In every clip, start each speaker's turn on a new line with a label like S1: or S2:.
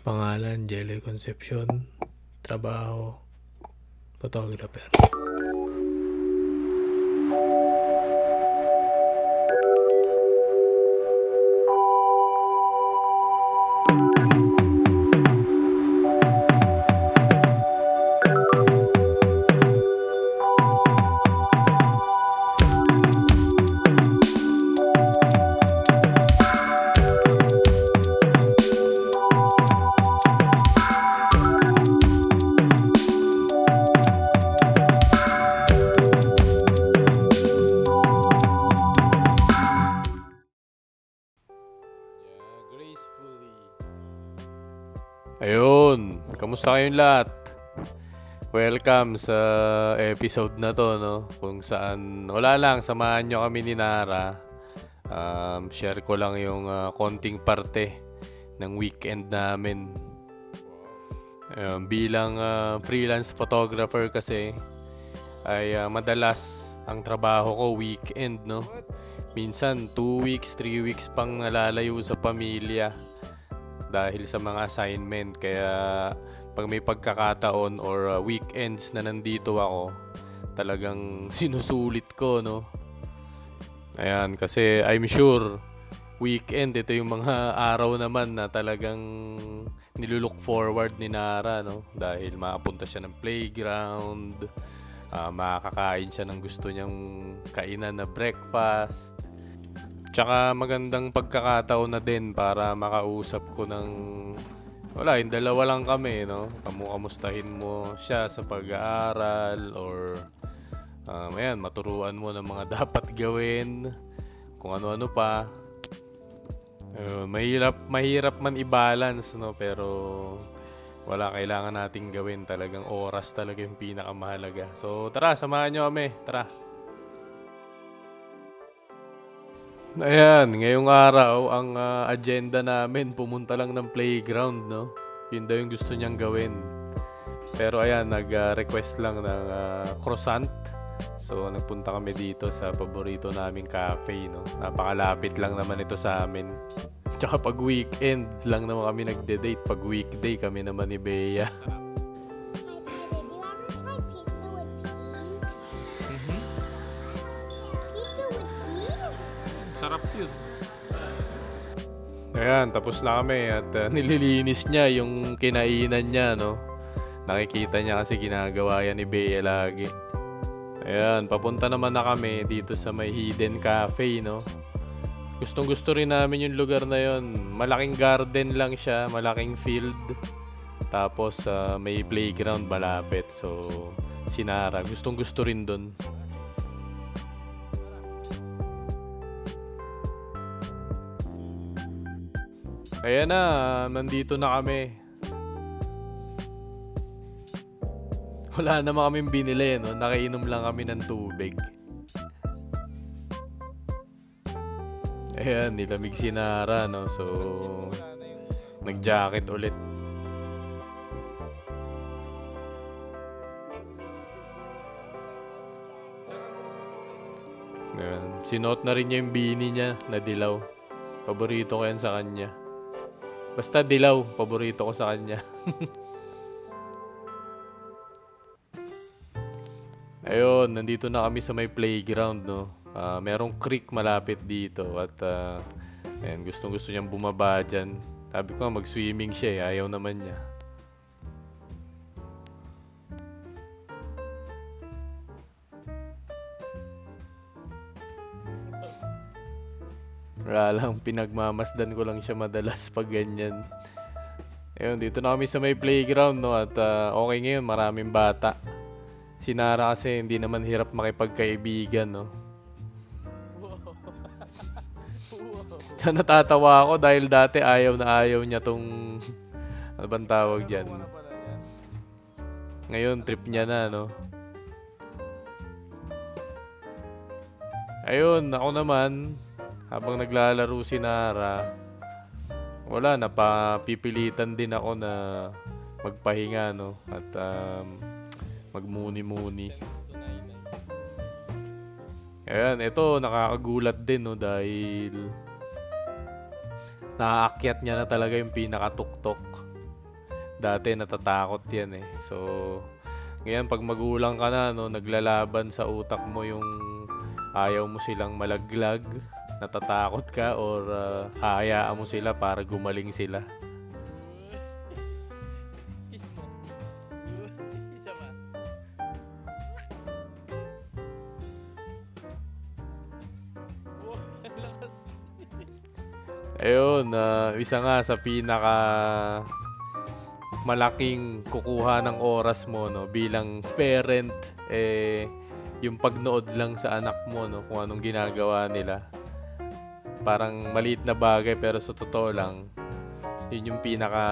S1: Pangalan, Jelly Concepcion. Trabaho, photographer. Ayun, kamusta kayong lahat? Welcome sa episode na to, no? Kung saan, wala lang, samahan nyo kami ni Nara. Share ko lang yung konting parte ng weekend namin. Bilang freelance photographer kasi, ay madalas ang trabaho ko weekend, no? Minsan 2 weeks, 3 weeks pang nalalayo sa pamilya dahil sa mga assignment. Kaya pag may pagkakataon or weekends na nandito ako, talagang sinusulit ko, no? Ayan, kasi I'm sure weekend, ito yung mga araw naman na talagang nilulook forward ni Nara, no? Dahil makapunta siya ng playground, makakain siya ng gusto niyang kainan na breakfast. Tsaka magandang pagkakataon na din para makausap ko ng yung dalawa lang kami, no? Kamustahin mo siya sa pag-aaral or ayan, maturuan mo ng mga dapat gawin, kung ano-ano pa. Mahirap man i-balance, no? Pero kailangan nating gawin, talagang oras talaga yung pinakamahalaga. So tara, samahan nyo kami, tara. Ayan, ngayong araw, ang agenda namin, pumunta lang ng playground, no? Yun daw yung gusto niyang gawin. Pero ayan, nag-request lang ng croissant. So, nagpunta kami dito sa paborito naming cafe, no? Napakalapit lang naman ito sa amin. Tsaka pag weekend lang naman kami nagde-date. Pag weekday kami naman ni Bea. Sarap yun. Ayan, tapos na kami at nililinis niya yung kinainan niya, no? Nakikita niya kasi ginagawa yan ni Bea lagi. Ayan, papunta naman na kami dito sa may hidden cafe, no? Gustong gusto rin namin yung lugar na yon. Malaking garden lang siya, malaking field. Tapos may playground malapit. So, si Nara, gustong gusto rin dun. Ayan na, nandito na kami. Wala naman kaming binili, no? Nakainom lang kami ng tubig. Ayan, nilamig si Nara, no? So, nag-jacket ulit. Ayan, sinuot na rin niya yung beanie niya na dilaw. Paborito ko yan sa kanya. Basta dilaw, paborito ko sa kanya. Ayun, nandito na kami sa may playground, no? Merong creek malapit dito at ayan, gustong-gusto niyang bumaba dyan. Sabi ko mag-swimming siya eh, ayaw naman niya. Wala lang, pinagmamasdan ko lang siya madalas pag ganyan. Ayun, dito na kami sa may playground, no? At okay ngayon, maraming bata. Si Nara kasi hindi naman hirap makipagkaibigan, no? Diyan natatawa ako dahil dati ayaw na ayaw niya tong ano bang tawag dyan? Ngayon, trip niya na, no? Ayun, ako naman, habang naglalaro si Nara, napapipilitan din ako na magpahinga, no? At magmuni-muni. Ayan, ito nakakagulat din, no? Dahil naaakyat niya na talaga yung pinakatuktok. Dati natatakot yan eh. So, ngayon pag magulang ka na, no, naglalaban sa utak mo yung ayaw mo silang malaglag, natatakot ka, or hahayaan mo sila para gumaling sila. Ayun, isa nga sa pinaka malaking kukuha ng oras mo, no, bilang parent, yung pagnood lang sa anak mo, no, kung anong ginagawa nila. Parang maliit na bagay pero sa totoo lang, yun yung pinaka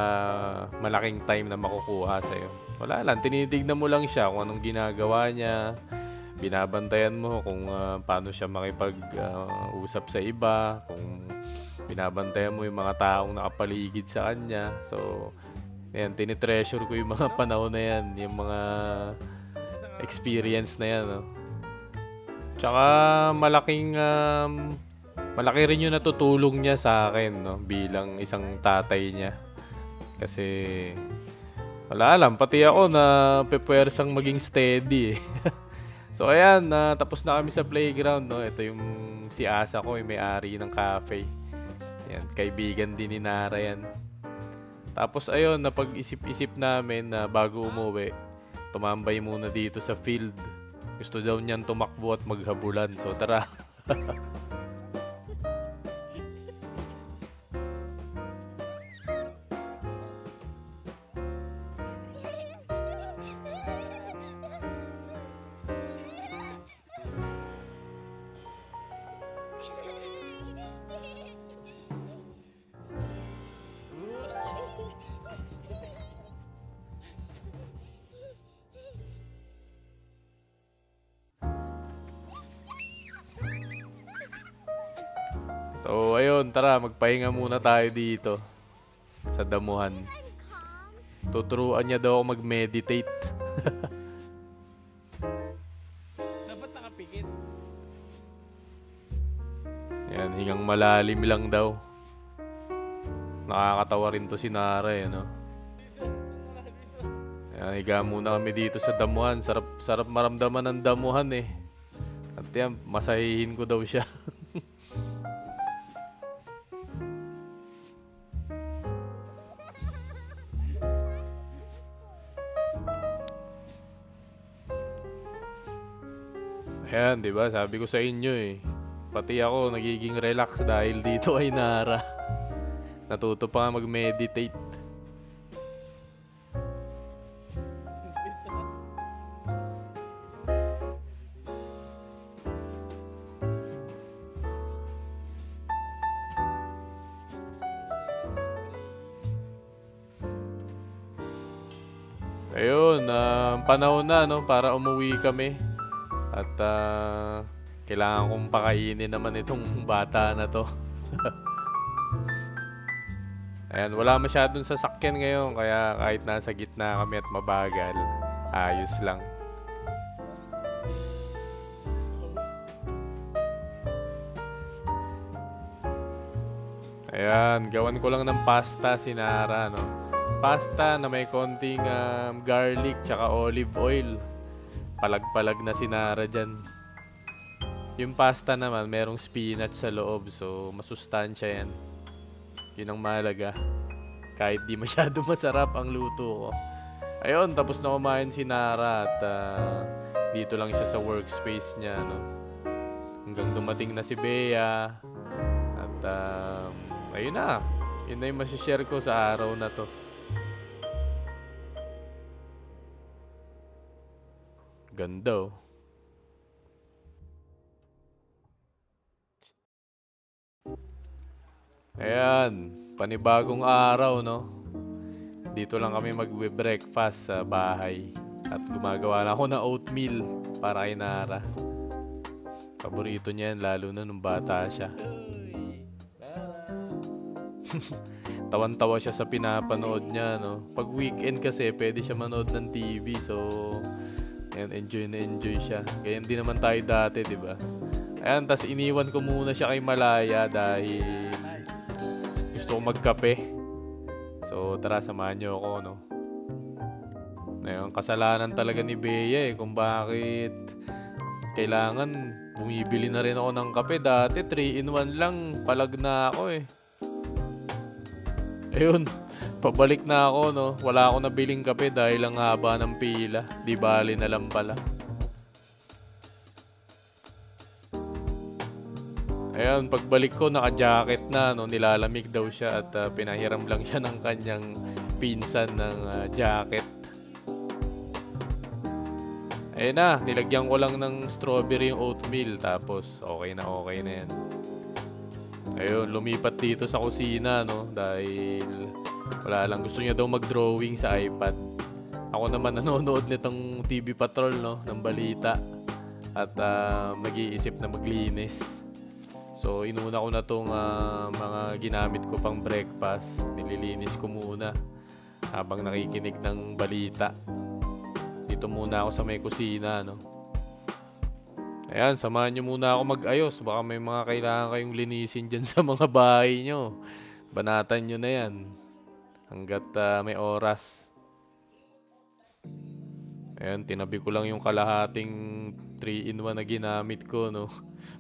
S1: malaking time na makukuha sa'yo. Wala lang, tinitignan mo lang siya kung anong ginagawa niya, binabantayan mo kung paano siya makipag-usap sa iba, kung binabantayan mo yung mga taong nakapaligid sa kanya. So, ayan, tinitreasure ko yung mga panahon na yan, yung mga experience na yan, no? Tsaka malaki rin yung natutulong niya sa akin, no, bilang isang tatay niya. Kasi wala alam, pati ako na pepuwersang maging steady eh. So ayan, tapos na kami sa playground, no. Ito yung si Asa ko, yung may-ari ng cafe. Yan, kaibigan din ni Nara yan. Tapos ayun, napag-isip-isip namin na bago umuwi, tumambay muna dito sa field. Gusto daw niyan tumakbo at maghabulan. So tara. So ayun, tara, magpahinga muna tayo dito sa damuhan. Tuturuan niya daw ako mag-meditate.
S2: Dapat nakapikit.
S1: Yan, hingang malalim lang daw. Nakakatawa rin to si Nara eh, no? Yan, higa muna kami dito sa damuhan. Sarap maramdaman ng damuhan eh. At yan, masahihin ko daw siya. Ayan, di ba? Sabi ko sa inyo eh. Pati ako nagiging relax dahil dito ay Nara. Natuto pa nga mag-meditate. Ayun, panahon na, no, para umuwi kami. At kailangan kong pakainin naman itong bata na to. Ayan, wala masyadong sasakyan ngayon, kaya kahit nasa gitna kami at mabagal, ayos lang. Ayan, gawan ko lang ng pasta si Nara, no? Pasta na may konting garlic tsaka olive oil. Palag-palag na si Nara dyan. Yung pasta naman, merong spinach sa loob. So, masustansya yan. Yun ang mahalaga. Kahit di masyado masarap ang luto ko. Ayun, tapos na kumain si Nara. At dito lang siya sa workspace niya, no? Hanggang dumating na si Bea. At ayun na. Yun na yung masishare ko sa araw na to. Ganda oh. Ayan, panibagong araw, no? Dito lang kami magbe-breakfast sa bahay. At gumagawa na ako ng oatmeal para kay Nara. Paborito niya yan, lalo na nung bata siya. Tawan-tawa siya sa pinapanood niya, no? Pag weekend kasi, pwede siya manood ng TV. So, ayan, enjoy na enjoy siya. Ganyan din naman tayo dati, di ba? Ayan, tas iniwan ko muna siya kay Malaya dahil gusto ko magkape. So, tara, samahan niyo ako, no? Ayun, kasalanan talaga ni Bea kung bakit kailangan bumibili na rin ako ng kape. Dati 3-in-1 lang, palag na ako Ayun, pabalik na ako Wala ako nabiling kape dahil ang haba ng pila. Di bali na lang pala. Ayun, pagbalik ko naka-jacket na nilalamig daw siya at pinahiram lang siya ng kanyang pinsan ng jacket. Ayun na, nilagyan ko lang ng strawberry yung oatmeal tapos okay na yan. Ayun, lumipat dito sa kusina dahil wala lang, gusto niya daw mag-drawing sa iPad. Ako naman nanonood nitong TV Patrol ng balita at nag-iisip na maglinis. So inuna ko na tong mga ginamit ko pang breakfast. Nililinis ko muna habang nakikinig ng balita. Dito muna ako sa may kusina Ayan, samahan nyo muna ako mag-ayos. Baka may mga kailangan kayong linisin dyan sa mga bahay nyo. Banatan nyo na yan hanggat may oras. Ayan, tinabi ko lang yung kalahating 3-in-1 na ginamit ko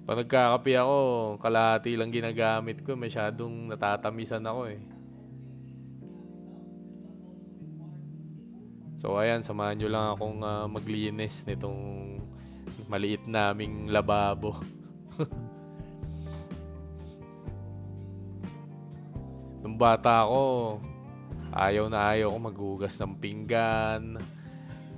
S1: Pag nagkakape ako, kalahati lang ginagamit ko. Masyadong natatamisan ako So ayan, samahan nyo lang akong maglinis nitong maliit naming lababo. Nung bata ako, ayaw ko maghugas ng pinggan.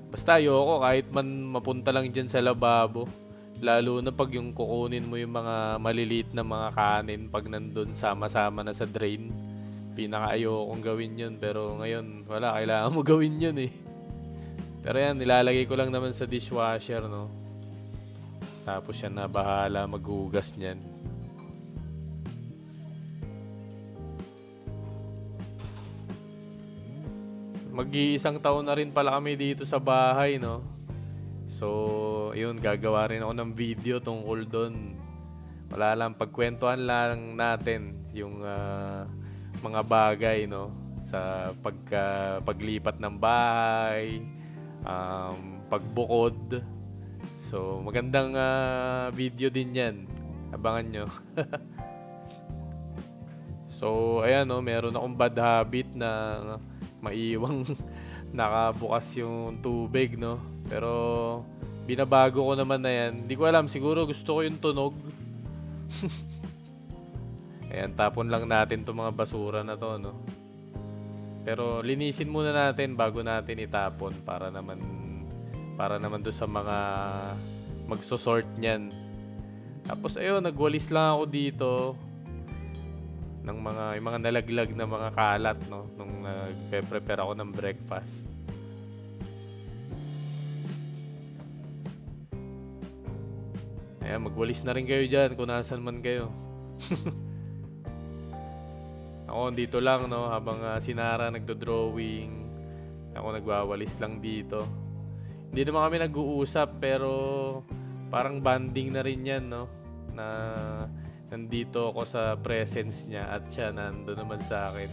S1: Basta ayoko kahit man mapunta lang dyan sa lababo. Lalo na pag yung kukunin mo yung mga maliliit na mga kanin pag nandun sama-sama na sa drain. Pinaka-ayokong gawin yun. Pero ngayon, wala. Kailangan mo gawin yun Pero yan, nilalagay ko lang naman sa dishwasher Tapos siya na bahala maghugas niyan. Mag-iisang taon na rin pala kami dito sa bahay So, yun, gagawa rin ako ng video tungkol doon. Wala lang, pagkwentuhan lang natin yung mga bagay sa paglipat ng bahay, pagbukod. So, magandang video din yan. Abangan nyo. So, ayan meron akong bad habit na maiiwang nakabukas yung tubig Pero binabago ko naman na yan. Hindi ko alam, siguro gusto ko yung tunog. Ayan, tapon lang natin itong mga basura na to Pero linisin muna natin bago natin itapon para naman doon sa mga magsosort niyan. Tapos ayun, nagwalis lang ako dito ng mga nalaglag na mga kalat nung nagpe-prepare ako ng breakfast. Ayan, magwalis na rin kayo dyan kung nasan man kayo. Ako dito lang habang si Nara nagdo-drawing. Ako nagwawalis lang dito. Hindi naman kami nag-uusap pero parang bonding na rin yan na nandito ako sa presence niya at siya nando naman sa akin.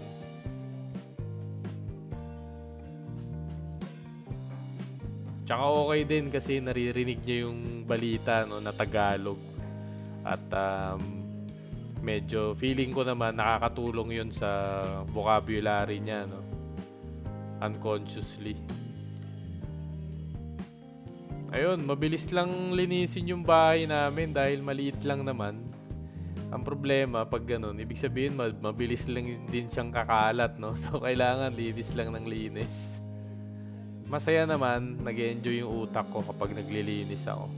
S1: Tsaka okay din kasi naririnig niya yung balita na Tagalog. At medyo feeling ko naman nakakatulong yun sa vocabulary niya unconsciously. Ayun, mabilis lang linisin yung bahay namin dahil maliit lang naman. Ang problema pag ganun, ibig sabihin mabilis lang din siyang kakalat So kailangan linis lang ng linis. Masaya naman, nag-enjoy yung utak ko kapag naglilinis ako.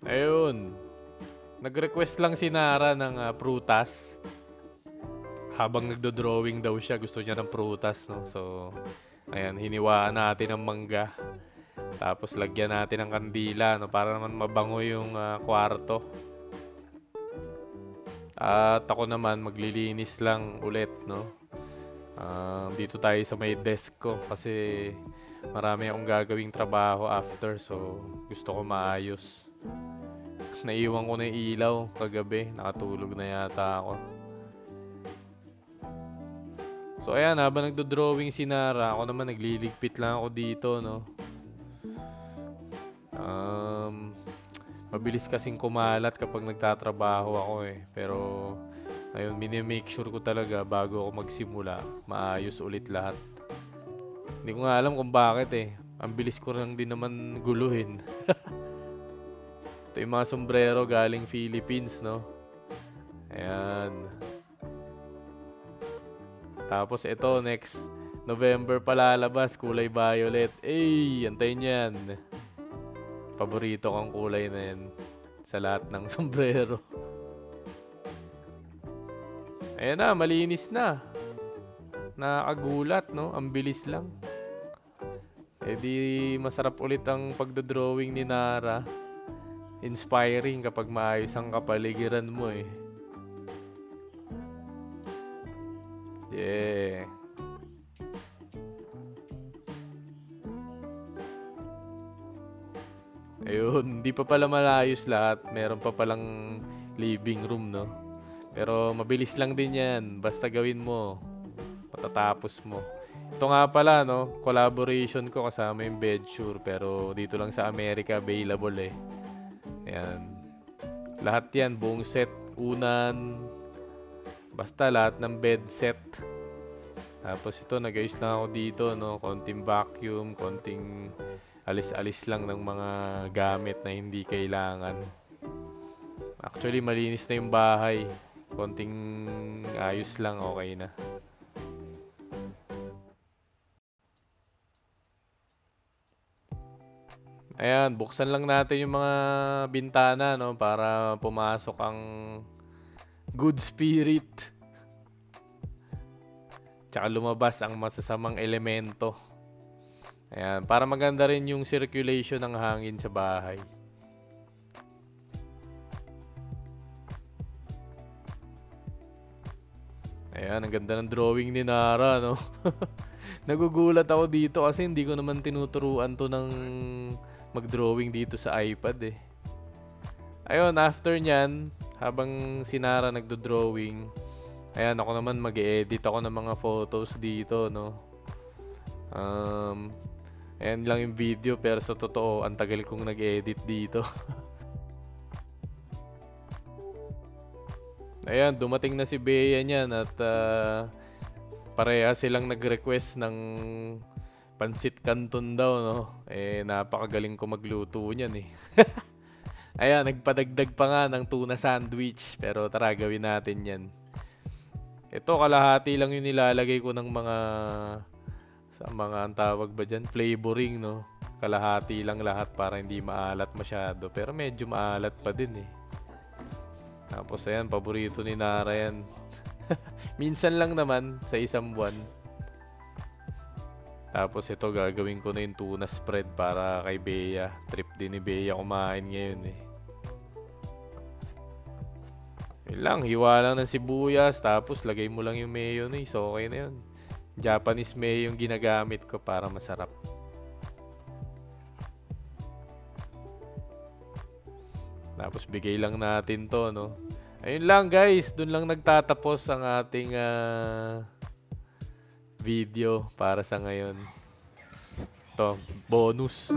S1: Ayun. Nag-request lang si Nara ng prutas. Habang nagdo-drawing daw siya, gusto niya ng prutas So, ayan, hiniwaan natin ang mangga. Tapos lagyan natin ng kandila para naman mabango yung kwarto. At ako naman maglilinis lang ulit Dito tayo sa may desk ko kasi marami akong gagawing trabaho after, so gusto ko maayos. Naiwan ko na yung ilaw kagabi, nakatulog na yata ako. So ayan, habang nagdo-drawing si Nara, ako naman nagliligpit lang ako dito, no. Mabilis kasing kumalat kapag nagtatrabaho ako eh. Pero ayun, minimake sure ko talaga bago ako magsimula, maayos ulit lahat. Hindi ko nga alam kung bakit eh. Ang bilis ko lang din naman guluhin. Ito yung mga sombrero galing Philippines, no? Ayan. Tapos ito, next November palalabas, kulay violet. Ay, antayin yan. Paborito kong kulay na yan sa lahat ng sombrero. Ayan na, malinis na. Nakagulat, no? Ang bilis lang. Eh di masarap ulit ang pagdodrawing ni Nara. Inspiring kapag maayos ang kapaligiran mo eh. Yeah. Ayun, hindi pa pala malayos lahat. Meron pa palang living room, no? Pero mabilis lang din yan. Basta gawin mo, matatapos mo. Ito nga pala, no? Collaboration ko kasama yung Bedsure. Pero dito lang sa Amerika available eh. Ayan. Lahat yan, buong set, unan. Basta lahat ng bed set. Tapos ito, nag-ayos lang ako dito, no? Konting vacuum, konting alis-alis lang ng mga gamit na hindi kailangan. Actually, malinis na yung bahay. Konting ayos lang, okay na. Ayan, buksan lang natin yung mga bintana, no? Para pumasok ang good spirit. Tsaka lumabas ang masasamang elemento. Ayan, para maganda rin yung circulation ng hangin sa bahay. Ayan, ang ganda ng drawing ni Nara, no? Nagugulat ako dito kasi hindi ko naman tinuturuan to ng mag-drawing dito sa iPad eh. Ayun, after nyan, habang si Nara nagdo-drawing, ayan, ako naman mag-e-edit ako ng mga photos dito, no? Ayan lang yung video, pero sa totoo, ang tagal kong nag-edit dito. Ayan, dumating na si Bea niyan at pareha silang nag-request ng pansit canton daw, no? Eh, napakagaling ko magluto niyan eh. Ayan, nagpadagdag pa nga ng tuna sandwich, pero tara, gawin natin yan. Ito, kalahati lang yung nilalagay ko ng mga... sa mga ang tawag ba dyan? Flavoring, no? Kalahati lang lahat para hindi maalat masyado. Pero medyo maalat pa din eh. Tapos ayan, paborito ni Nara yan. Minsan lang naman sa isang buwan. Tapos ito, gagawin ko na yung tuna spread para kay Bea. Trip din ni Bea kumain ngayon eh. Yun lang, hiwa lang ng sibuyas. Tapos lagay mo lang yung mayonnaise. Okay na yun. Japanese mayo yung ginagamit ko para masarap. Tapos bigay lang natin to, no? Ayun lang guys, dun lang nagtatapos ang ating video para sa ngayon. To, bonus.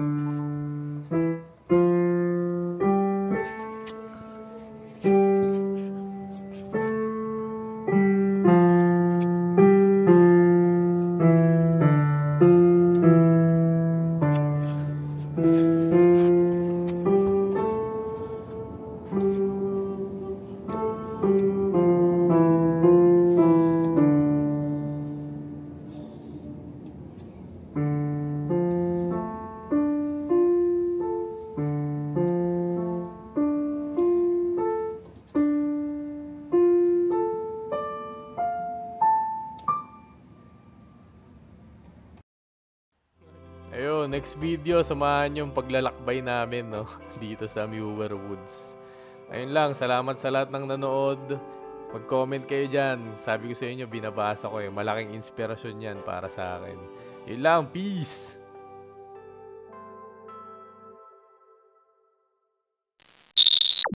S1: Ayun, next video, samahan yung paglalakbay namin, no? Dito sa Muir Woods. Ayun lang, salamat sa lahat ng nanood. Mag-comment kayo dyan. Sabi ko sa inyo, binabasa ko eh. Malaking inspirasyon yan para sa akin. Yun lang, peace!